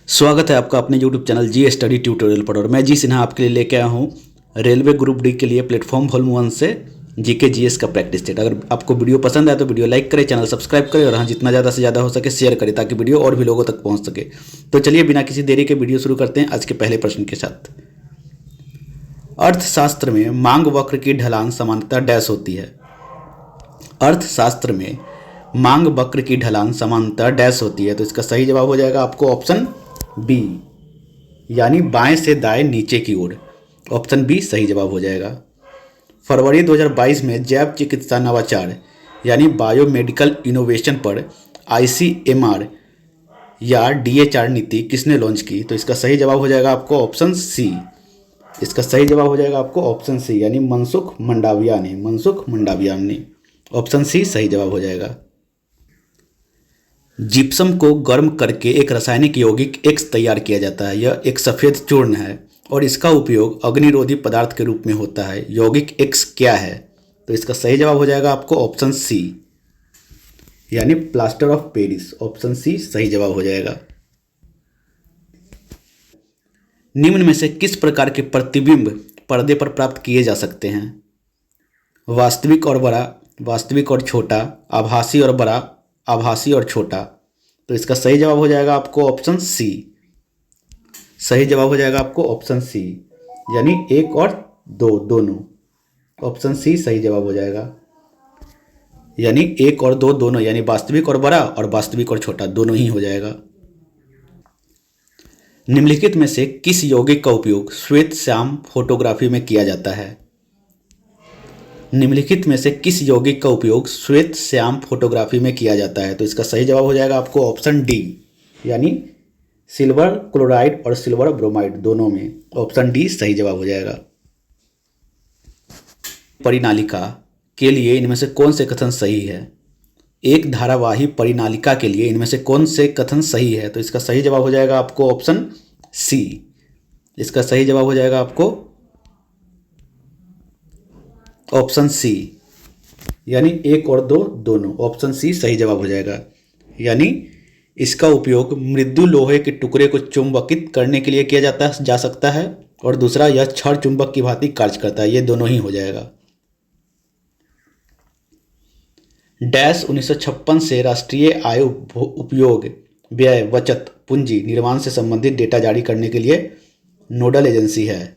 स्वागत है आपका अपने YouTube चैनल जी स्टडी ट्यूटोरियल पर। और मैं जी सिन्हा आपके लिए लेके आया हूँ रेलवे ग्रुप डी के लिए प्लेटफॉर्म वॉल्यूम 1 से जीके जीएस का प्रैक्टिस सेट। अगर आपको वीडियो पसंद आए तो वीडियो लाइक करें, चैनल सब्सक्राइब करें और हाँ, जितना ज़्यादा से ज़्यादा हो सके शेयर करें ताकि वीडियो और भी लोगों तक पहुँच सके। तो चलिए बिना किसी देरी के वीडियो शुरू करते हैं आज के पहले प्रश्न के साथ। अर्थशास्त्र में मांग वक्र की ढलान सामान्यतः डैश होती है। अर्थशास्त्र में मांग वक्र की ढलान सामान्यतः डैश होती है। तो इसका सही जवाब हो जाएगा आपको ऑप्शन बी, यानी बाएं से दाएं नीचे की ओर। ऑप्शन बी सही जवाब हो जाएगा। फरवरी 2022 में जैव चिकित्सा नवाचार यानी बायोमेडिकल इनोवेशन पर आईसीएमआर या डीएचआर नीति किसने लॉन्च की? तो इसका सही जवाब हो जाएगा आपको ऑप्शन सी। इसका सही जवाब हो जाएगा आपको ऑप्शन सी, यानी मनसुख मंडाविया ने। मनसुख मंडाविया ने। ऑप्शन सी सही जवाब हो जाएगा। जिप्सम को गर्म करके एक रासायनिक यौगिक एक्स तैयार किया जाता है। यह एक सफ़ेद चूर्ण है और इसका उपयोग अग्निरोधी पदार्थ के रूप में होता है। यौगिक एक्स क्या है? तो इसका सही जवाब हो जाएगा आपको ऑप्शन सी, यानी plaster of Paris. Option C सही जवाब हो जाएगा। निम्न में से किस प्रकार के प्रतिबिंब पर्दे पर प्राप्त किए जा सकते हैं? वास्तविक और बड़ा, वास्तविक और छोटा, आभासी और बड़ा, आभासी और छोटा। तो इसका सही जवाब हो जाएगा आपको ऑप्शन सी। सही जवाब हो जाएगा आपको ऑप्शन सी, यानी एक और दो दोनों। ऑप्शन सी सही जवाब हो जाएगा, यानी एक और दो दोनों, यानी वास्तविक और बड़ा और वास्तविक और छोटा दोनों ही हो जाएगा। निम्नलिखित में से किस यौगिक का उपयोग श्वेत श्याम फोटोग्राफी में किया जाता है? निम्नलिखित में से किस यौगिक का उपयोग श्वेत श्याम फोटोग्राफी में किया जाता है? तो इसका सही जवाब हो जाएगा आपको ऑप्शन डी, यानी सिल्वर क्लोराइड और सिल्वर ब्रोमाइड दोनों में। ऑप्शन डी सही जवाब हो जाएगा। परिनालिका के लिए इनमें से कौन से कथन सही है? एक धारावाही परिनालिका के लिए इनमें से कौन से कथन सही है? तो इसका सही जवाब हो जाएगा आपको ऑप्शन सी। इसका सही जवाब हो जाएगा आपको ऑप्शन सी, यानी एक और दो दोनों। ऑप्शन सी सही जवाब हो जाएगा, यानी इसका उपयोग मृदु लोहे के टुकड़े को चुंबकित करने के लिए किया जा सकता है, और दूसरा यह क्षण चुंबक की भांति कार्य करता है। ये दोनों ही हो जाएगा। डैश 1956 से राष्ट्रीय आय उपयोग व्यय बचत पूंजी निर्माण से संबंधित डेटा जारी करने के लिए नोडल एजेंसी है।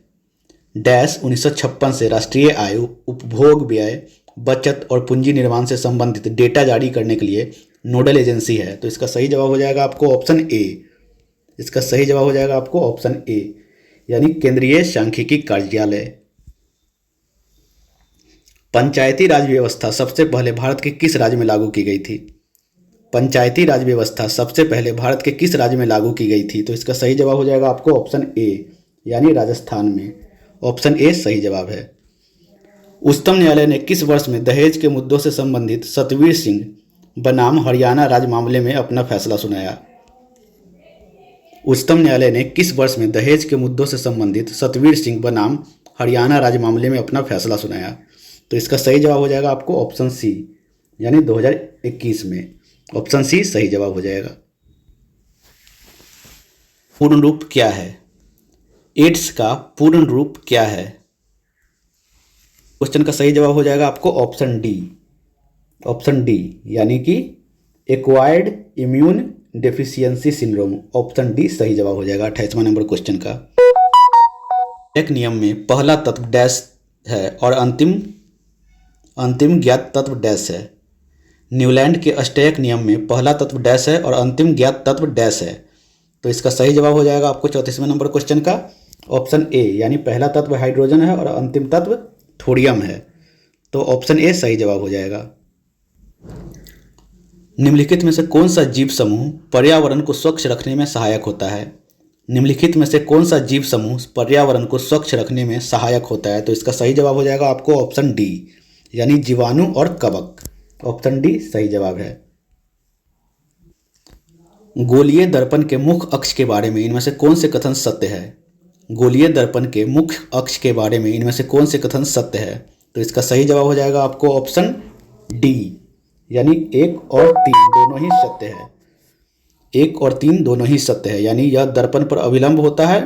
डैश 1956 से राष्ट्रीय आय उपभोग व्यय बचत और पूंजी निर्माण से संबंधित डेटा जारी करने के लिए नोडल एजेंसी है। तो इसका सही जवाब हो जाएगा आपको ऑप्शन ए। इसका सही जवाब हो जाएगा आपको ऑप्शन ए, यानी केंद्रीय सांख्यिकी कार्यालय। पंचायती राज व्यवस्था सबसे पहले भारत के किस राज्य में लागू की गई थी? पंचायती राज व्यवस्था सबसे पहले भारत के किस राज्य में लागू की गई थी? तो इसका सही जवाब हो जाएगा आपको ऑप्शन ए, यानी राजस्थान में। ऑप्शन ए सही जवाब है। उच्चतम न्यायालय ने किस वर्ष में दहेज के मुद्दों से संबंधित सतवीर सिंह बनाम हरियाणा राज्य मामले में अपना फैसला सुनाया? उच्चतम न्यायालय ने किस वर्ष में दहेज के मुद्दों से संबंधित सतवीर सिंह बनाम हरियाणा राज्य मामले में अपना फैसला सुनाया? तो इसका सही जवाब हो जाएगा आपको ऑप्शन सी, यानी 2021 में। ऑप्शन सी सही जवाब हो जाएगा। पूर्ण रूप क्या है? एड्स का पूर्ण रूप क्या है? क्वेश्चन का सही जवाब हो जाएगा आपको ऑप्शन डी। ऑप्शन डी, यानी कि acquired immune deficiency syndrome. Option D सही जवाब हो जाएगा 28वां नंबर क्वेश्चन का। एक नियम में पहला तत्व डैश है और अंतिम ज्ञात तत्व डैश है। न्यूलैंड के अष्टयक नियम में पहला तत्व डैश है और अंतिम ज्ञात तत्व डैश है। तो इसका सही जवाब हो जाएगा आपको 34वें नंबर क्वेश्चन का ऑप्शन ए, यानी पहला तत्व हाइड्रोजन है और अंतिम तत्व थोडियम है। तो ऑप्शन ए सही जवाब हो जाएगा। निम्नलिखित में से कौन सा जीव समूह पर्यावरण को स्वच्छ रखने में सहायक होता है? निम्नलिखित में से कौन सा जीव समूह पर्यावरण को स्वच्छ रखने में सहायक होता है? तो इसका सही जवाब हो जाएगा आपको ऑप्शन डी, यानी जीवाणु और कवक। ऑप्शन डी सही जवाब है। गोलीय दर्पण के मुख्य अक्ष के बारे में इनमें से कौन से कथन सत्य है? गोलीय दर्पण के मुख्य अक्ष के बारे में इनमें से कौन से कथन सत्य है? तो इसका सही जवाब हो जाएगा आपको ऑप्शन डी, यानी 1 और 3 दोनों ही सत्य है। 1 और 3 दोनों ही सत्य है, यानी यह दर्पण पर अभिलंब होता है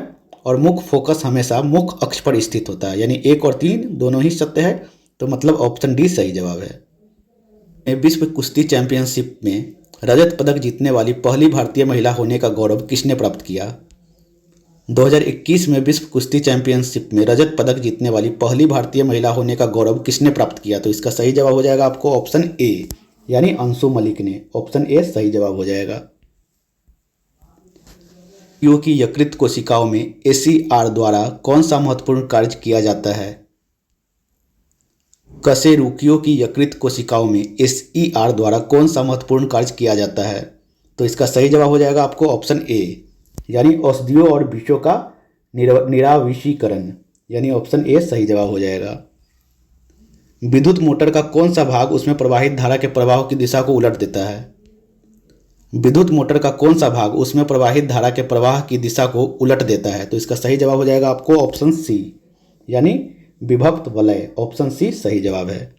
और मुख्य फोकस हमेशा मुख्य अक्ष पर स्थित होता है, यानी 1 और 3 दोनों ही सत्य है। तो मतलब ऑप्शन डी सही जवाब है। विश्व कुश्ती चैंपियनशिप में रजत पदक जीतने वाली पहली भारतीय महिला होने का गौरव किसने प्राप्त किया? 2021 में विश्व कुश्ती चैंपियनशिप में रजत पदक जीतने वाली पहली भारतीय महिला होने का गौरव किसने प्राप्त किया? तो इसका सही जवाब हो जाएगा आपको ऑप्शन ए, यानी अंशु मलिक ने। ऑप्शन ए सही जवाब हो जाएगा। रोगियों की यकृत कोशिकाओं में एसीआर द्वारा कौन सा महत्वपूर्ण कार्य किया जाता है? कशेरुकियों की यकृत कोशिकाओं में एसईआर द्वारा कौन सा महत्वपूर्ण कार्य किया जाता है? तो इसका सही जवाब हो जाएगा आपको ऑप्शन ए, यानी औषधियों और विषों का निराविषीकरण, यानी ऑप्शन ए सही जवाब हो जाएगा। विद्युत मोटर का कौन सा भाग उसमें प्रवाहित धारा के प्रवाह की दिशा को उलट देता है? विद्युत मोटर का कौन सा भाग उसमें प्रवाहित धारा के प्रवाह की दिशा को उलट देता है? तो इसका सही जवाब हो जाएगा आपको ऑप्शन सी, यानी विभक्त वलय। ऑप्शन सी सही जवाब है।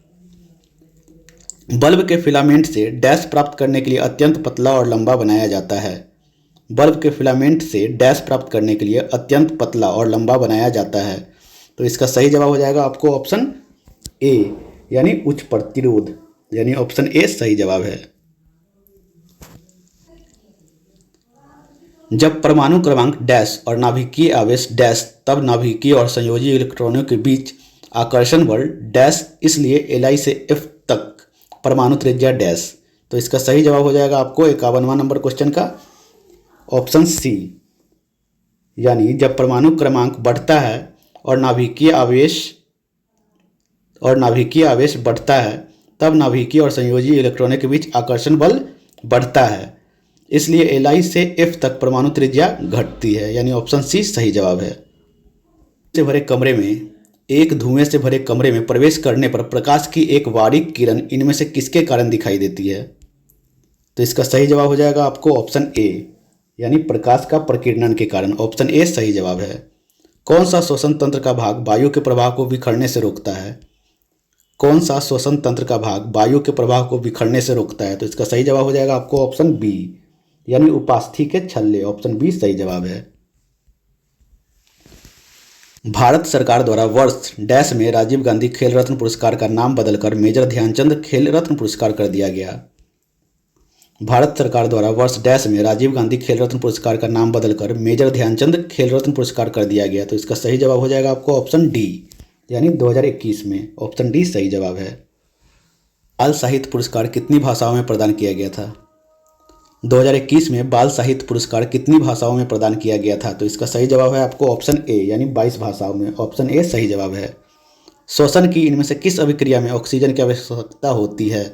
बल्ब के फिलामेंट से डैश प्राप्त करने के लिए अत्यंत पतला और लंबा बनाया जाता है। बल्ब के फिलामेंट से डैश प्राप्त करने के लिए अत्यंत पतला और लंबा बनाया जाता है। तो इसका सही जवाब हो जाएगा आपको ऑप्शन ए, यानी उच्च प्रतिरोध, यानी ऑप्शन ए सही जवाब है। जब परमाणु क्रमांक डैश और नाभिकीय आवेश डैश, तब नाभिकीय और संयोजी इलेक्ट्रॉनों के बीच आकर्षण बल डैश, इसलिए Li से F तक परमाणु त्रिज्या डैश। तो इसका सही जवाब हो जाएगा आपको 51वां नंबर क्वेश्चन का ऑप्शन सी, यानी जब परमाणु क्रमांक बढ़ता है और नाभिकीय आवेश बढ़ता है, तब नाभिकीय और संयोजी इलेक्ट्रॉनों के बीच आकर्षण बल बढ़ता है, इसलिए Li से F तक परमाणु त्रिज्या घटती है, यानी ऑप्शन सी सही जवाब है। धुएं से भरे कमरे में प्रवेश करने पर प्रकाश की एक बारीक किरण इनमें से किसके कारण दिखाई देती है? तो इसका सही जवाब हो जाएगा आपको ऑप्शन ए, यानी प्रकाश का प्रकीर्णन के कारण। ऑप्शन ए सही जवाब है। कौन सा श्वसन तंत्र का भाग वायु के प्रवाह को बिखरने से रोकता है? कौन सा श्वसन तंत्र का भाग वायु के प्रवाह को बिखरने से रोकता है? तो इसका सही जवाब हो जाएगा आपको ऑप्शन बी, यानी उपास्थि के छल्ले। ऑप्शन बी सही जवाब है। भारत सरकार द्वारा वर्ष डैश में राजीव गांधी खेल रत्न पुरस्कार का नाम बदलकर मेजर ध्यानचंद खेल रत्न पुरस्कार कर दिया गया। भारत सरकार द्वारा वर्ष डैश में राजीव गांधी खेल रत्न पुरस्कार का नाम बदलकर मेजर ध्यानचंद खेल रत्न पुरस्कार कर दिया गया। तो इसका सही जवाब हो जाएगा आपको ऑप्शन डी, यानी 2021 में। ऑप्शन डी सही जवाब है। बाल साहित्य पुरस्कार कितनी भाषाओं में प्रदान किया गया था? 2021 में बाल साहित्य पुरस्कार कितनी भाषाओं में प्रदान किया गया था? तो इसका सही जवाब है आपको ऑप्शन ए, यानी 22 भाषाओं में। ऑप्शन ए सही जवाब है। श्वसन की इनमें से किस अभिक्रिया में ऑक्सीजन की आवश्यकता होती है?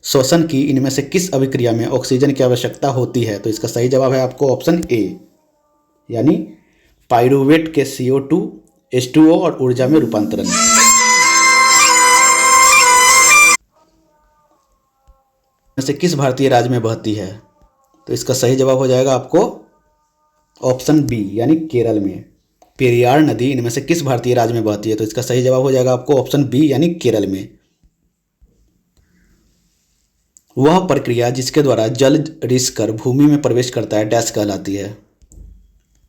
श्वसन की इनमें से किस अभिक्रिया में ऑक्सीजन की आवश्यकता होती है? तो इसका सही जवाब है आपको ऑप्शन ए, यानी पाइरूवेट के CO2, H2O और ऊर्जा में रूपांतरण। से किस भारतीय राज्य में बहती है? तो इसका सही जवाब हो जाएगा आपको ऑप्शन बी, यानी केरल में। पेरियार नदी इनमें से किस भारतीय राज्य में बहती है? तो इसका सही जवाब हो जाएगा आपको ऑप्शन बी, यानी केरल में। वह प्रक्रिया जिसके द्वारा जल रिसकर भूमि में प्रवेश करता है डैश कहलाती है।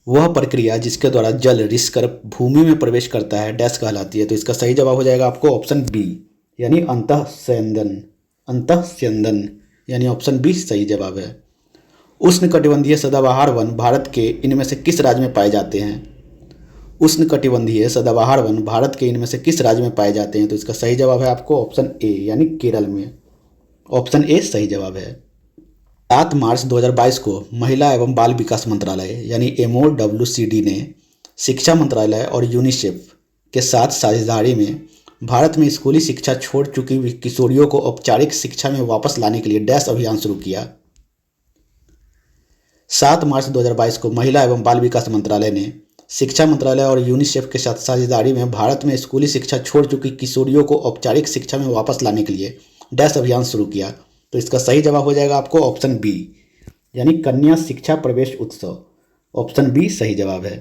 वह प्रक्रिया जिसके द्वारा जल रिसकर भूमि में प्रवेश करता है डैश कहलाती है। तो इसका सही जवाब हो जाएगा आपको ऑप्शन बी, यानी अंतःस्यंदन, यानी ऑप्शन बी सही जवाब है। उष्णकटिबंधीय सदाबहार वन भारत के इनमें से किस राज्य में पाए जाते हैं? उष्णकटिबंधीय सदाबहार वन भारत के इनमें से किस राज्य में पाए जाते हैं? तो इसका सही जवाब है आपको ऑप्शन ए, यानी केरल में। ऑप्शन ए सही जवाब है। 7 मार्च 2022 को महिला एवं बाल विकास मंत्रालय यानी MoWCD ने शिक्षा मंत्रालय और यूनिसेफ के साथ साझेदारी में भारत में स्कूली शिक्षा छोड़ चुकी किशोरियों को औपचारिक शिक्षा में वापस लाने के लिए डैश अभियान शुरू किया। 7 मार्च 2022 को महिला एवं बाल विकास मंत्रालय ने शिक्षा मंत्रालय और यूनिसेफ के साथ साझेदारी में भारत में स्कूली शिक्षा छोड़ चुकी किशोरियों को औपचारिक शिक्षा में वापस लाने के लिए डैश अभियान शुरू किया। तो इसका सही जवाब हो जाएगा आपको ऑप्शन बी, यानी कन्या शिक्षा प्रवेश उत्सव। ऑप्शन बी सही जवाब है।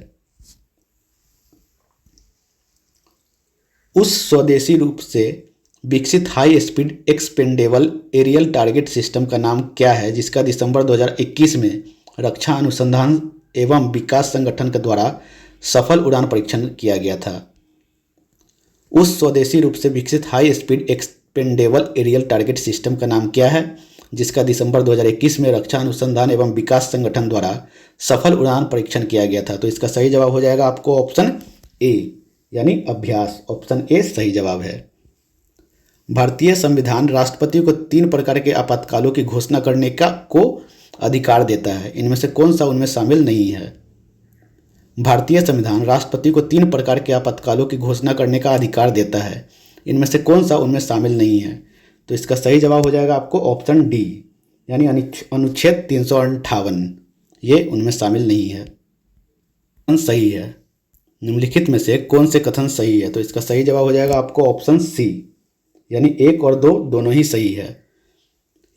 उस स्वदेशी रूप से विकसित high speed expendable aerial target system का नाम क्या है, जिसका दिसंबर 2021 में रक्षा अनुसंधान एवं विकास संगठन के द्वारा सफल उड़ान परीक्षण किया गया था। उस स्वदेशी रूप से विकसित high speed expendable aerial target system का नाम क्या है, जिसका दिसंबर 2021 में रक्षा अनुसंधान एवं विकास संगठन द्वारा सफल उड़ान परीक्षण किया गया था। तो इसका सही जवाब हो जाएगा आपको ऑप्शन ए यानी अभ्यास। ऑप्शन ए सही जवाब है। भारतीय संविधान राष्ट्रपति को 3 प्रकार के आपातकालों की घोषणा करने को अधिकार देता है, इनमें से कौन सा उनमें शामिल नहीं है। भारतीय संविधान राष्ट्रपति को 3 प्रकार के आपातकालों की घोषणा करने का अधिकार देता है, इनमें से कौन सा उनमें शामिल नहीं है। तो इसका सही जवाब हो जाएगा आपको ऑप्शन डी यानी अनुच्छेद 358, ये उनमें शामिल नहीं है। कथन सही है, निम्नलिखित में से कौन से कथन सही है। तो इसका सही जवाब हो जाएगा आपको ऑप्शन सी यानी 1 और 2 दोनों ही सही है।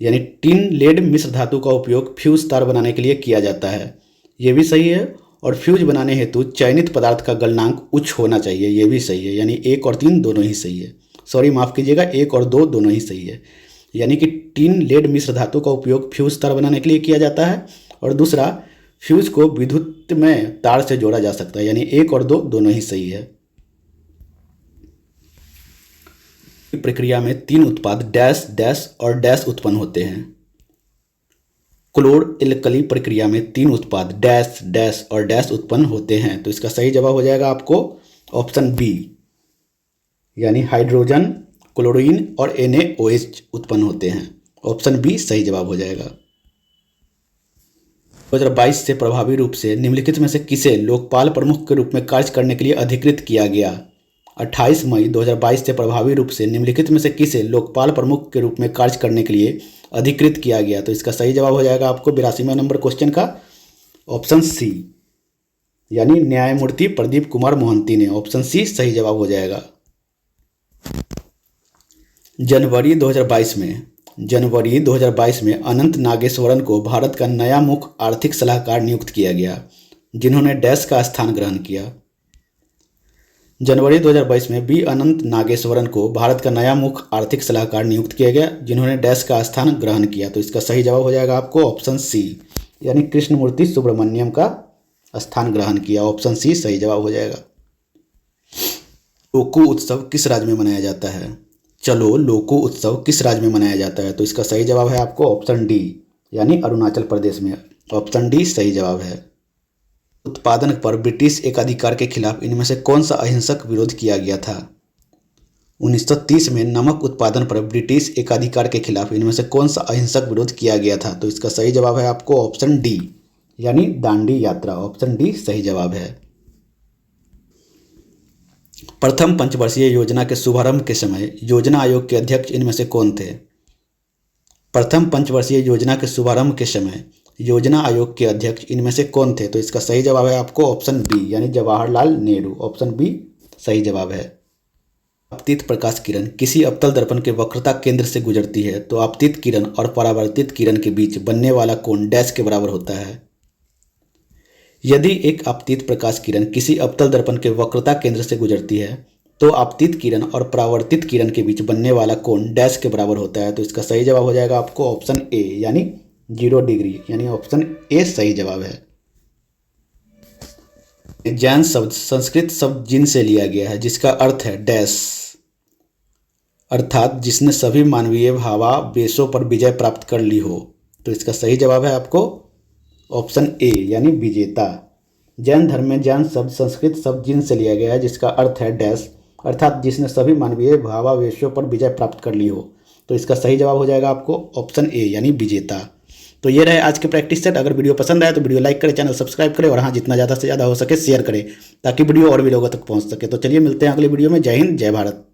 यानी टिन लेड मिश्र धातु का उपयोग फ्यूज तार बनाने के लिए किया जाता है, ये भी सही है। और फ्यूज बनाने हेतु चयनित पदार्थ का गलनांक उच्च होना चाहिए, ये भी सही है। यानी 1 और 3 दोनों ही सही है। सॉरी माफ़ कीजिएगा, 1 और 2 दोनों ही सही है। यानी कि टिन लेड मिश्र धातु का उपयोग फ्यूज तार बनाने के लिए किया जाता है, और दूसरा फ्यूज को विद्युत में तार से जोड़ा जा सकता है। यानी 1 और 2 दोनों ही सही है। प्रक्रिया में 3 उत्पाद डैश डैश और डैश उत्पन्न होते हैं। क्लोर एल्कली प्रक्रिया में 3 उत्पाद डैश डैश और डैश उत्पन्न होते हैं। तो इसका सही जवाब हो जाएगा आपको ऑप्शन बी यानी हाइड्रोजन, क्लोरीन और NaOH उत्पन्न होते हैं। ऑप्शन बी सही जवाब हो जाएगा। 2022 से प्रभावी रूप से निम्नलिखित में से किसे लोकपाल प्रमुख के रूप में कार्य करने के लिए अधिकृत किया गया। 28 मई 2022 से प्रभावी रूप से निम्नलिखित में से किसे लोकपाल प्रमुख के रूप में कार्य करने के लिए अधिकृत किया गया। तो इसका सही जवाब हो जाएगा आपको 82वें नंबर क्वेश्चन का ऑप्शन सी यानी न्यायमूर्ति प्रदीप कुमार मोहंती ने। ऑप्शन सी सही जवाब हो जाएगा। जनवरी 2022 में अनंत नागेश्वरन को भारत का नया मुख्य आर्थिक सलाहकार नियुक्त किया गया, जिन्होंने डैश का स्थान ग्रहण किया। जनवरी 2022 में बी अनंत नागेश्वरन को भारत का नया मुख्य आर्थिक सलाहकार नियुक्त किया गया, जिन्होंने डैश का स्थान ग्रहण किया। तो इसका सही जवाब हो जाएगा आपको ऑप्शन सी यानी कृष्णमूर्ति सुब्रमण्यम का स्थान ग्रहण किया। ऑप्शन सी सही जवाब हो जाएगा। लोको उत्सव किस राज्य में मनाया जाता है। चलो लोको उत्सव किस राज्य में मनाया जाता है। तो इसका सही जवाब है आपको ऑप्शन डी यानी अरुणाचल प्रदेश में। ऑप्शन डी सही जवाब है। उत्पादन पर ब्रिटिश एकाधिकार के खिलाफ इनमें से कौन सा अहिंसक विरोध किया गया था। 1930 में नमक उत्पादन पर ब्रिटिश एकाधिकार के खिलाफ इनमें से कौन सा अहिंसक विरोध किया गया था। तो इसका सही जवाब है आपको ऑप्शन डी यानी दांडी यात्रा। ऑप्शन डी सही जवाब है। प्रथम पंचवर्षीय योजना के शुभारंभ के समय योजना आयोग के अध्यक्ष इनमें से कौन थे। प्रथम पंचवर्षीय योजना के शुभारंभ के समय योजना आयोग के अध्यक्ष इनमें से कौन थे। तो इसका सही जवाब है आपको ऑप्शन बी यानी जवाहरलाल नेहरू। ऑप्शन बी सही जवाब है। आपतित प्रकाश किरण किसी अवतल दर्पण के वक्रता केंद्र से गुजरती है, तो आपतित किरण और परावर्तित किरण के बीच बनने वाला कोण डैश के बराबर होता है। यदि एक आपतित प्रकाश किरण किसी अवतल दर्पण के वक्रता केंद्र से गुजरती है, तो आपतित किरण और परावर्तित किरण के बीच बनने वाला कोण डैश के बराबर होता है। तो इसका सही जवाब हो जाएगा आपको ऑप्शन ए यानी 0 डिग्री यानी ऑप्शन ए सही जवाब है। जैन शब्द संस्कृत शब्द जिन से लिया गया है, जिसका अर्थ है डैश, अर्थात जिसने सभी मानवीय भावावेशों पर विजय प्राप्त कर ली हो। तो इसका सही जवाब है आपको ऑप्शन ए यानी विजेता। जैन धर्म में जैन शब्द संस्कृत शब्द जिन से लिया गया है, जिसका अर्थ है डैश, अर्थात जिसने सभी मानवीय भावावेशों पर विजय प्राप्त कर ली हो। तो इसका सही जवाब हो जाएगा आपको ऑप्शन ए यानी विजेता। तो ये रहे आज के प्रैक्टिस सेट। अगर वीडियो पसंद आए तो वीडियो लाइक करें, चैनल सब्सक्राइब करें और हाँ जितना ज़्यादा से ज़्यादा हो सके शेयर करें, ताकि वीडियो और भी लोगों तक पहुँच सके। तो चलिए मिलते हैं अगले वीडियो में। जय हिंद, जय भारत।